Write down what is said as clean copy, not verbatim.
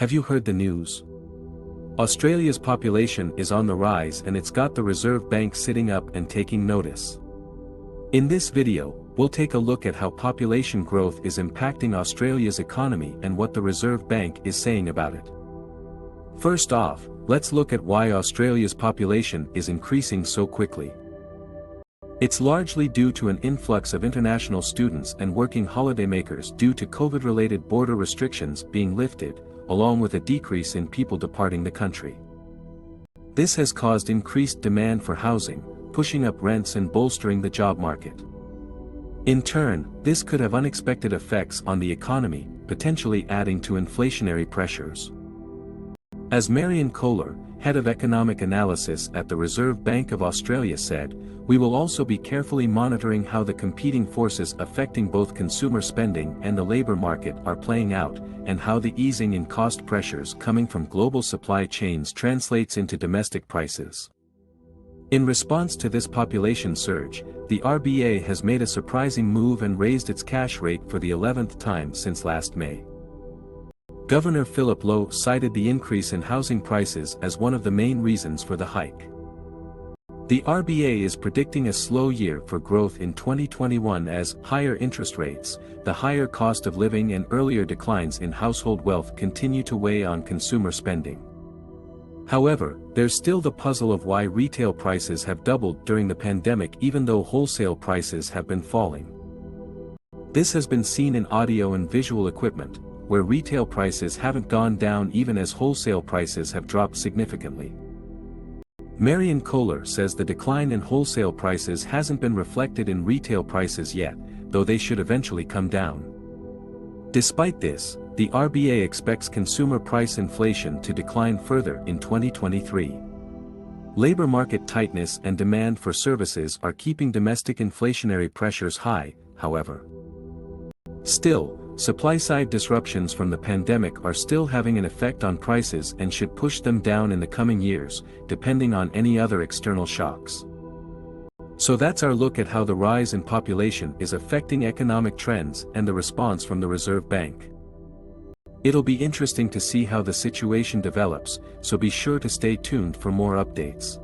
Have you heard the news? Australia's population is on the rise and it's got the Reserve Bank sitting up and taking notice. In this video, we'll take a look at how population growth is impacting Australia's economy and what the Reserve Bank is saying about it. First off, let's look at why Australia's population is increasing so quickly. It's largely due to an influx of international students and working holidaymakers due to COVID-related border restrictions being lifted, along with a decrease in people departing the country. This has caused increased demand for housing, pushing up rents and bolstering the job market. In turn, this could have unexpected effects on the economy, potentially adding to inflationary pressures. As Marion Kohler, head of economic analysis at the Reserve Bank of Australia said, "We will also be carefully monitoring how the competing forces affecting both consumer spending and the labor market are playing out, and how the easing in cost pressures coming from global supply chains translates into domestic prices." In response to this population surge, the RBA has made a surprising move and raised its cash rate for the 11th time since last May. Governor Philip Lowe cited the increase in housing prices as one of the main reasons for the hike. The RBA is predicting a slow year for growth in 2021 as higher interest rates, the higher cost of living and earlier declines in household wealth continue to weigh on consumer spending. However, there's still the puzzle of why retail prices have doubled during the pandemic even though wholesale prices have been falling. This has been seen in audio and visual equipment, where retail prices haven't gone down even as wholesale prices have dropped significantly. Marion Kohler says the decline in wholesale prices hasn't been reflected in retail prices yet, though they should eventually come down. Despite this, the RBA expects consumer price inflation to decline further in 2023. Labor market tightness and demand for services are keeping domestic inflationary pressures high, however. Still, supply-side disruptions from the pandemic are still having an effect on prices and should push them down in the coming years, depending on any other external shocks. So that's our look at how the rise in population is affecting economic trends and the response from the Reserve Bank. It'll be interesting to see how the situation develops, so be sure to stay tuned for more updates.